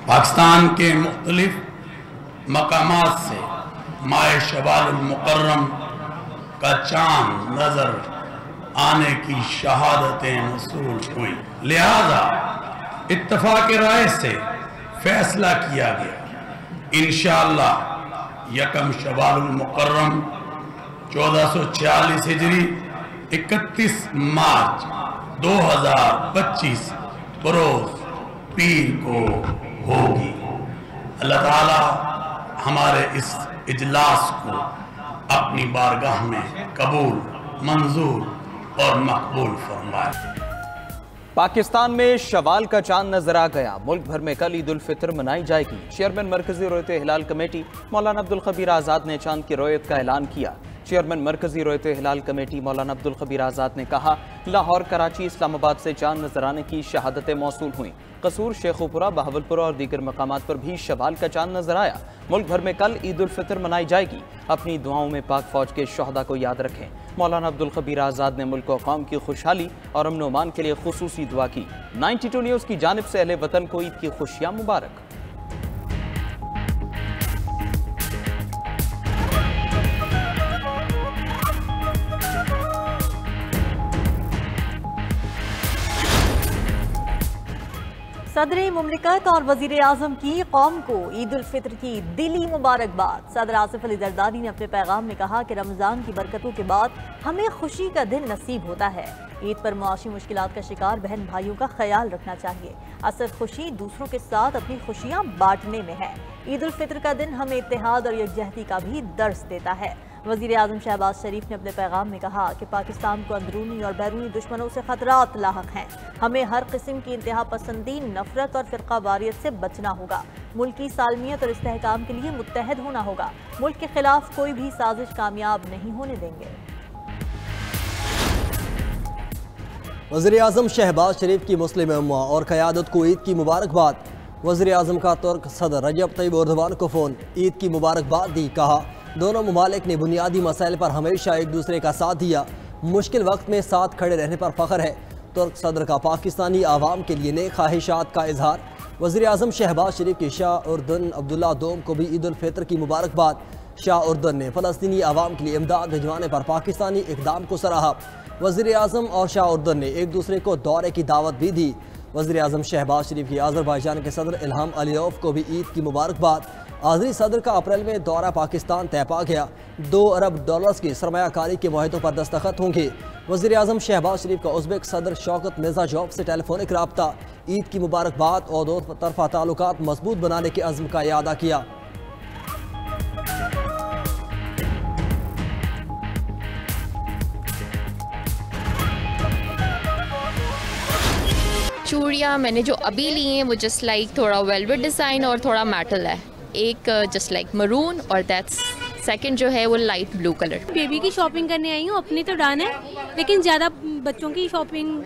पाकिस्तान के मुख्तलिफ मकामात से माह शवाल मुकर्रम का चांद नजर आने की शहादतें मसूल हुई, लिहाजा इत्तफाक राय से फैसला किया गया इंशाअल्लाह यकम शवाल मुकर्रम 1446 हिजरी 31 मार्च 2025 बरोज पीर को होगी। अल्लाह ताला हमारे इस इजलास को अपनी बारगाह में कबूल, मंजूर और मकबूल फरमाए। पाकिस्तान में शवाल का चांद नजर आ गया। मुल्क भर में कल ईद उल फितर मनाई जाएगी। चेयरमैन मरकजी रोयत हिलाल कमेटी मौलाना अब्दुल खबीर आज़ाद ने चांद की रोयत का ऐलान किया। चेयरमैन मरकजी रोयत हिलाल कमेटी मौलाना अब्दुल खबीर आज़ाद ने कहा, लाहौर, कराची, इस्लामाबाद से चांद नजर आने की शहादतें मौसूल हुई। कसूर, शेखुपुरा, बहावलपुरा और दीगर मकामात पर भी शवाल का चांद नजर आया। मुल्क भर में कल ईद उल फितर मनाई जाएगी। अपनी दुआओं में पाक फौज के शहदा को याद रखें। मौलाना अब्दुल खबीर आज़ाद ने मुल्क और कौम की खुशहाली और अमन अमान के लिए खुसूसी दुआ की। 92 न्यूज़ की जानिब से अहले वतन को ईद की खुशियाँ मुबारक। सदर मुमलिकत और वजीर आजम की कौम को ईद उल फितर की दिली मुबारकबाद। सदर आसिफ अली जरदारी ने अपने पैगाम में कहा कि रमज़ान की बरकतों के बाद हमें खुशी का दिन नसीब होता है। ईद पर मुआशी मुश्किलात का शिकार बहन भाइयों का ख्याल रखना चाहिए। असल खुशी दूसरों के साथ अपनी खुशियाँ बांटने में है। ईद उल फितर का दिन हमें इत्तेहाद और यकजहती का भी दर्स देता है। वज़ीर आज़म शहबाज शरीफ ने अपने पैगाम में कहा कि पाकिस्तान को अंदरूनी और बैरूनी दुश्मनों से खतरात लाहक हैं। हमें हर किस्म की इंतहा पसंदी, नफरत और फिरका वारियत से बचना होगा। मुल्क की सालमियत और इस्तेहकाम के लिए मुत्तहद होना होगा। मुल्क के खिलाफ कोई भी साजिश कामयाब नहीं होने देंगे। वज़ीर आज़म शहबाज शरीफ की मुस्लिम उम्मा और क़यादत को ईद की मुबारकबाद। वज़ीर आज़म का तुर्क सदर रजब तैयब एर्दोगान को फ़ोन, ईद की मुबारकबाद दी। कहा, दोनों ममालिक ने बुनियादी मसाइल पर हमेशा एक दूसरे का साथ दिया। मुश्किल वक्त में साथ खड़े रहने पर फ़ख्र है। तुर्क सदर का पाकिस्तानी आवाम के लिए नेक ख्वाहिशात का इजहार। वज़ीर आज़म शहबाज शरीफ के शाह उर्दन अब्दुल्ला दोम को भी ईद उल फितर की मुबारकबाद। शाह उर्दन ने फ़लस्तीनी आवाम के लिए इमदाद भिजवाने पर पाकिस्तानी इक़दाम को सराहा। वज़ीर आज़म और शाह उर्दन ने एक दूसरे को दौरे की दावत भी दी। वज़ीर आज़म शहबाज शरीफ की अज़रबैजान के सदर इल्हाम अलियोव को भी ईद की मुबारकबाद। आज़री सदर का अप्रैल में दौरा पाकिस्तान तय पा गया। $2 अरब की सरमायाकारी के मुआहदों पर दस्तखत होंगे। वज़ीर आज़म शहबाज शरीफ का उज़्बेक सदर शौकत मिर्ज़ायोव से टेलीफोनिक रब्ता। ईद की मुबारकबाद और दो तरफ़ा ताल्लुकात मजबूत बनाने के अज़्म का इयादा किया। चूड़ियाँ मैंने जो अभी ली हैं वो जस्ट लाइक थोड़ा वेलवेट डिज़ाइन और थोड़ा मेटल है। एक जस्ट लाइक मरून और दैट्स सेकंड जो है वो लाइट ब्लू कलर। बेबी की शॉपिंग करने आई हूँ, अपनी तो डन है लेकिन ज़्यादा बच्चों की शॉपिंग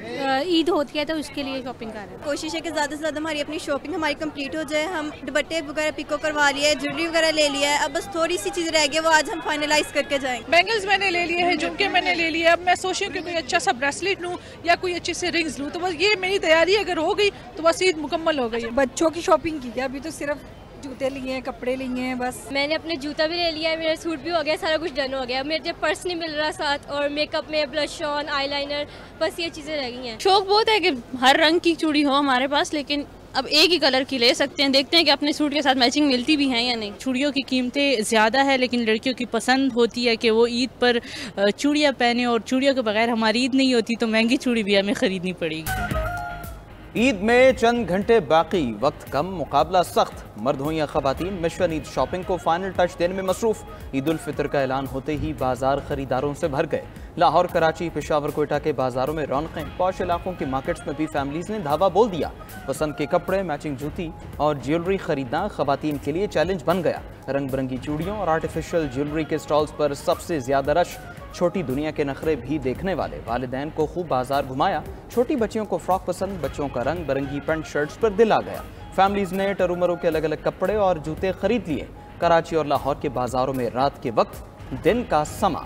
ईद होती है तो उसके लिए शॉपिंग कर रहे हैं। कोशिश है कि ज़्यादा से ज़्यादा हमारी अपनी शॉपिंग हमारी कंप्लीट हो जाए। हम दुपट्टे वगैरह पिको करवा लिए, ज्वेलरी वगैरह ले लिया है, अब बस थोड़ी सी चीज़ रह गई वो आज हम फाइनलाइज करके जाएंगे। बैंगल्स मैंने ले लिए हैं, झुमके मैंने ले लिए। अब मैं सोच रही हूँ कि कोई अच्छा सा ब्रेसलेट लूँ या कोई अच्छी से रिंग्स लूँ। तो बस ये मेरी तैयारी अगर हो गई तो बस ईद मुकम्मल हो गई। बच्चों की शॉपिंग की है, अभी तो सिर्फ जूते लिए हैं, कपड़े लिए हैं बस। मैंने अपने जूता भी ले लिया है, मेरा सूट भी हो गया, सारा कुछ डन हो गया। मेरे पर्स नहीं मिल रहा साथ और मेकअप में ब्लश ऑन, आईलाइनर, बस ये चीज़ें रह गई हैं। शौक बहुत है कि हर रंग की चूड़ी हो हमारे पास, लेकिन अब एक ही कलर की ले सकते हैं। देखते हैं कि अपने सूट के साथ मैचिंग मिलती भी हैं या नहीं। चूड़ियों की कीमतें ज़्यादा है लेकिन लड़कियों की पसंद होती है कि वो ईद पर चूड़ियाँ पहने और चूड़ियों के बगैर हमारी ईद नहीं होती, तो महंगी चूड़ी भी हमें ख़रीदनी पड़ेगी। ईद में चंद घंटे बाकी, वक्त कम, मुकाबला सख्त। मर्द हो या खवातीन, मिशन ईद शॉपिंग को फाइनल टच देने में मसरूफ। ईद उल फितर का ऐलान होते ही बाजार खरीदारों से भर गए। लाहौर, कराची, पेशावर, कोयटा के बाजारों में रौनकें। पॉश इलाकों की मार्केट्स में भी फैमिलीज ने धावा बोल दिया। पसंद के कपड़े, मैचिंग जूती और ज्वेलरी खरीदना खवातीन के लिए चैलेंज बन गया। रंग बिरंगी चूड़ियों और आर्टिफिशियल ज्वेलरी के स्टॉल्स पर सबसे ज्यादा रश। छोटी दुनिया के नखरे भी देखने वाले वालिदैन को खूब बाजार घुमाया। छोटी बच्चियों को फ्रॉक पसंद, बच्चों का रंग बिरंगी पैंट शर्ट्स पर दिल आ गया। फैमिलीज ने टरूमरों के अलग अलग कपड़े और जूते खरीद लिए। कराची और लाहौर के बाजारों में रात के वक्त दिन का समा।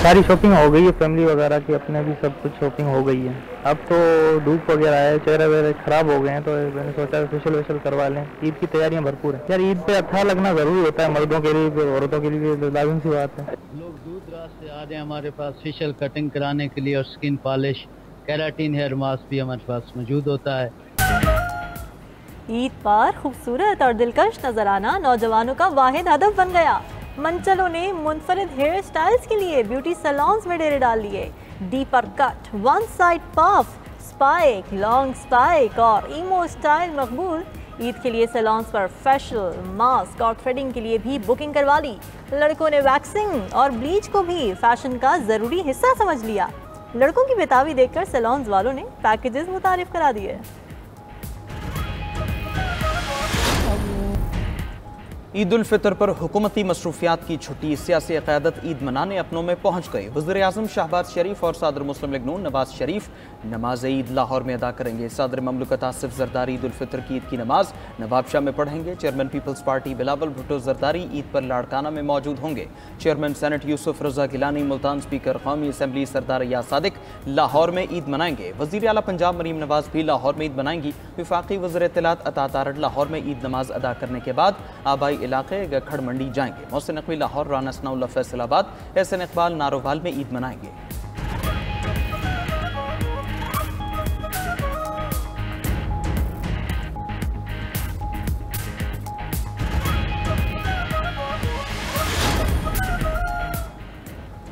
सारी शॉपिंग हो गई है, फैमिली वगैरह की अपने भी सब कुछ शॉपिंग हो गई है। अब तो धूप वगैरह है, चेहरे वगैरह खराब हो गए हैं, तो मैंने सोचा फेशियल वेशियल करवा लें। ईद की तैयारियां भरपूर है यार, ईद पे अच्छा लगना जरूरी होता है, मर्दों के लिए भी औरतों के लिए भी लाजिम सी बात है। लोग दूर दराज से आ रहे हैं हमारे पास फेशियल कटिंग कराने के लिए और skin polish, keratin hair mask भी हमारे पास मौजूद होता है। ईद पर खूबसूरत और दिलकश नजर आना नौजवानों का वाहिद हदफ बन गया। मंचलों ने मुनफरिद हेयर स्टाइल्स के लिए ब्यूटी सैलून्स में डेरे डाल लिए। Deeper cut, one side puff, spike, long spike और ईमो स्टाइल मकबूल। ईद के लिए सैलून्स पर फेशियल, मास्क और थ्रेडिंग के लिए भी बुकिंग करवा ली। लड़कों ने वैक्सिंग और ब्लीच को भी फैशन का जरूरी हिस्सा समझ लिया। लड़कों की बेताबी देखकर सैलून्स वालों ने पैकेजेस मुतारिफ करा दिए। ईद उल फितर पर हुकूमती मसरूफियात की छुट्टी, सियासी क़यादत ईद मनाने अपनों में पहुँच गई। वज़ीर आज़म शहबाज शरीफ और सदर मुस्लिम लीग नून नवाज शरीफ नमाज ईद लाहौर में अदा करेंगे। सदर ममलकत आसिफ जरदारी ईद उल फितर की ईद की नमाज नवाबशाह में पढ़ेंगे। Chairman Peoples Party Bilawal Bhutto Zardari Eid पर लाड़काना में मौजूद होंगे। Chairman senate Yousuf Raza Gilani Multan, speaker कौमी असम्बली सरदार या सादिक लाहौर में ईद मनाएंगे। वज़ीर आला पंजाब मरीम नवाज भी लाहौर में ईद मनाएंगी। वफाकी वज़ीर इत्तलात अता तारड़ लाहौर में ईद नमाज अदा करने के बाद आबाई इलाके गखड़ मंडी जाएंगे। मोहसिन नकवी लाहौर, राना सनाउल्लाह फैसलाबाद, एहसन इकबाल नारोवाल में ईद मनाएंगे।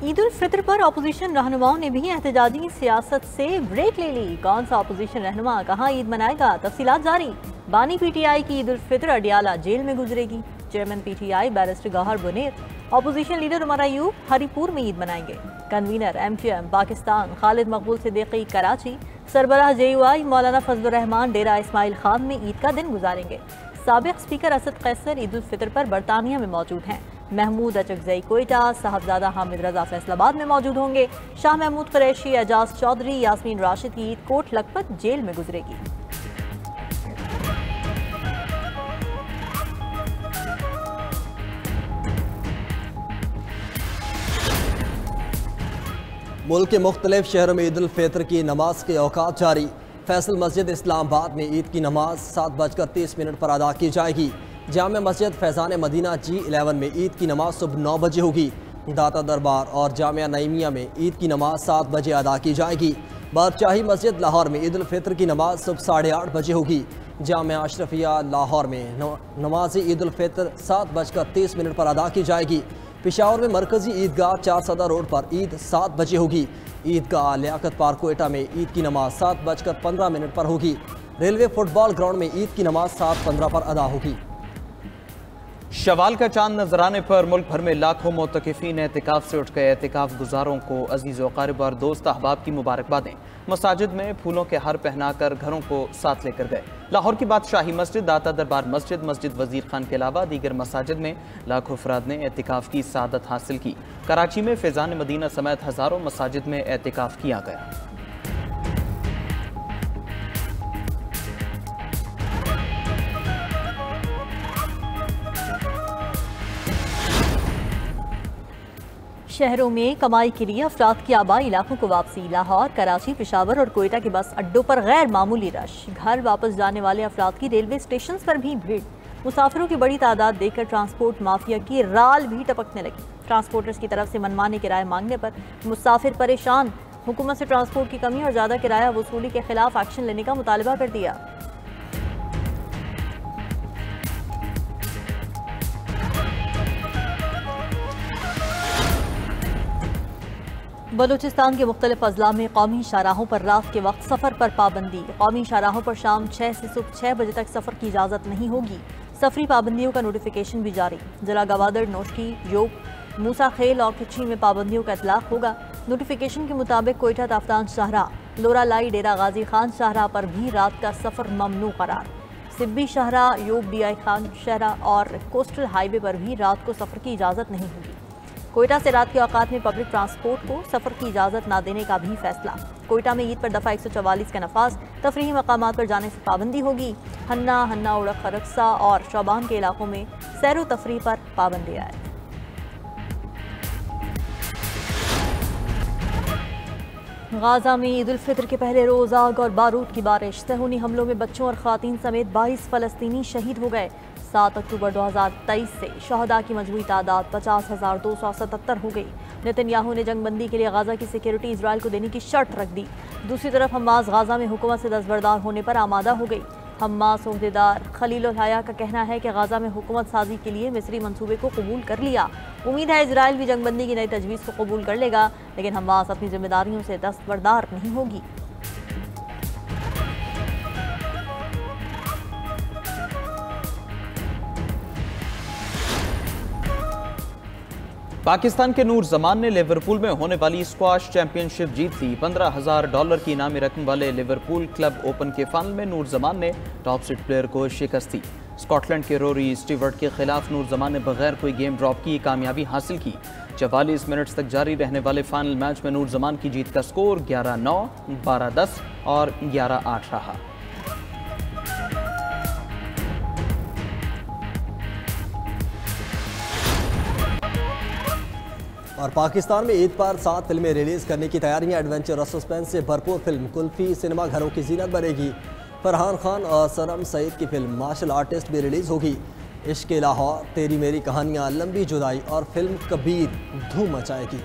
ईद उल फितर पर अपोजिशन रहनुमाओं ने भी एहतजाजी सियासत से ब्रेक ले ली। कौन सा अपोजिशन रहनुमा कहाँ ईद मनाएगा, तफसीलात जारी। बानी पीटीआई की ईद उल फितर अडियाला जेल में गुजरेगी। Chairman PTI barrister Gohar Buner, opposition leader Omar Ayub Haripur में ईद मनाएंगे। कन्वीनर एमक्यूएम पाकिस्तान खालिद मकबूल सिद्दीकी कराची, सरबराह जेयूआई मौलाना फजलुर रहमान डेरा इस्माइल खान में ईद का दिन गुजारेंगे। साबिक स्पीकर असद कैसर ईद उल फितर पर बरतानिया में मौजूद हैं। महमूद अचकजई कोयटा, साहबजादा हामिद रजा फैसलाबाद में मौजूद होंगे। शाह महमूद कुरैशी, एजाज चौधरी, यास्मीन राशिद की ईद कोट लखपत जेल में गुजरेगी। मुल्क के मुख्तलिफ शहरों में ईद उल फितर की नमाज के औकात जारी। फैसल मस्जिद इस्लामाबाद में ईद की नमाज 7:30 पर अदा की जाएगी। जामे मस्जिद फैज़ान मदीना G11 में ईद की नमाज सुबह 9 बजे होगी। दाता दरबार और जामिया नईमिया में ईद की नमाज 7 बजे अदा की जाएगी। बादशाही मस्जिद लाहौर में ईद उल फितर की नमाज सुबह 8:30 बजे होगी। जामिया अशरफिया लाहौर में नमाज ईद उल फितर 7:30 पर अदा की जाएगी। पेशावर में मरकजी ईदगाह 4 सदर रोड पर ईद 7 बजे होगी। ईदगाह लियाकत पार्क कोयटा में ईद की नमाज 7:15 पर होगी। रेलवे फुटबॉल ग्राउंड में ईद की नमाज 7:15 पर अदा होगी। शवाल का चांद नजर आने पर मुल्क भर में लाखों मोतकिफीन एतिकाफ से उठ गए। एतिकाफ गुजारों को अजीज़ व क़ारिब और दोस्त अहबाब की मुबारकबादें। मसाजिद में फूलों के हार पहनाकर घरों को साथ लेकर गए। लाहौर की बादशाही मस्जिद, दाता दरबार मस्जिद, मस्जिद वजीर खान के अलावा दीगर मसाजिद में लाखों अफराद ने एतिकाफ की सादत हासिल की। कराची में फैज़ान मदीना समेत हज़ारों मसाजिद में एतिकाफ किया गया। शहरों में कमाई के लिए अफराद की आबाई इलाकों को वापसी। लाहौर, कराची, पेशावर और कोयटा के बस अड्डों पर गैर मामूली रश। घर वापस जाने वाले अफराद की रेलवे स्टेशन पर भी भीड़। मुसाफिरों की बड़ी तादाद देखकर ट्रांसपोर्ट माफिया की राल भी टपकने लगी। ट्रांसपोर्टर्स की तरफ से मनमाने किराए मांगने पर मुसाफिर परेशान। हुकूमत से ट्रांसपोर्ट की कमी और ज़्यादा किराया वसूली के खिलाफ एक्शन लेने का मुतालबा कर दिया। बलूचिस्तान के मुख्तलिफ अजला में कौमी शाहराहों पर रात के वक्त सफ़र पर पाबंदी। कौमी शाहराहों पर शाम 6 से सुबह 6 बजे तक सफ़र की इजाज़त नहीं होगी। सफरी पाबंदियों का नोटिफिकेशन भी जारी। जिला गवादर, नोशकी, योब, मूसा खेल और खिची में पाबंदियों का इतलाक होगा। नोटिफिकेशन के मुताबिक कोयटा ताफ्तान शाहरा, लोरा लाई, डेरा गाजी खान शाहरा पर भी रात का सफ़र ममनू करार। सिब्बी शाहरा, योब, BI खान शाहरा और कोस्टल हाईवे पर भी रात को सफ़र की इजाज़त नहीं होगी। कोयटा से रात के औकात में पब्लिक ट्रांसपोर्ट को सफ़र की इजाज़त ना देने का भी फैसला। कोयटा में ईद पर दफ़ा 144 का नफाज। तफरीही मकामात पर जाने से पाबंदी होगी। हन्ना, हन्ना उड़क, खरक्सा और शौबान के इलाकों में सैर व तफरीह पर पाबंदी आए। गाजा में ईद उल फित्र के पहले रोज आग और बारूद की बारिश। सहूनी हमलों में बच्चों और ख़वातीन समेत 22 फ़लस्तीनी शहीद हो गए। 7 अक्टूबर 2023 से शहदा की मजमूई तादाद 50,277 हो गई। नेतन्याहू ने जंगबंदी के लिए गाजा की सिक्योरिटी इजराइल को देने की शर्त रख दी। दूसरी तरफ हमास गाजा में हुकूमत से दस्तबरदार होने पर आमादा हो गई। हमास ओहदेदार खलील उल हया का कहना है कि गाजा में हुकूमत साजी के लिए मिस्री मंसूबे को कबूल कर लिया। उम्मीद है इजराइल भी जंगबंदी की नई तजवीज़ को कबूल कर लेगा, लेकिन हमास अपनी जिम्मेदारियों से दस्तबरदार नहीं होगी। पाकिस्तान के नूर जमान ने लिवरपूल में होने वाली स्क्वाश चैंपियनशिप जीत ली। $15,000 की इनामी रकम वाले लिवरपूल क्लब ओपन के फाइनल में नूर जमान ने टॉप सीड प्लेयर को शिकस्त दी। स्कॉटलैंड के रोरी स्टीवर्ट के खिलाफ नूर जमान ने बगैर कोई गेम ड्रॉप की कामयाबी हासिल की। 44 मिनट्स तक जारी रहने वाले फाइनल मैच में नूर जमान की जीत का स्कोर 11-9, 12-10 और 11-8 रहा। और पाकिस्तान में ईद पर 7 फिल्में रिलीज करने की तैयारियां। एडवेंचर और सस्पेंस से भरपूर फिल्म कुल्फी सिनेमा घरों की जीनत बनेगी। फरहान खान और सरम सईद की फिल्म मार्शल आर्टिस्ट भी रिलीज होगी। इश्क लाहौर, तेरी मेरी कहानियां, लंबी जुदाई और फिल्म कबीर धूम मचाएगी।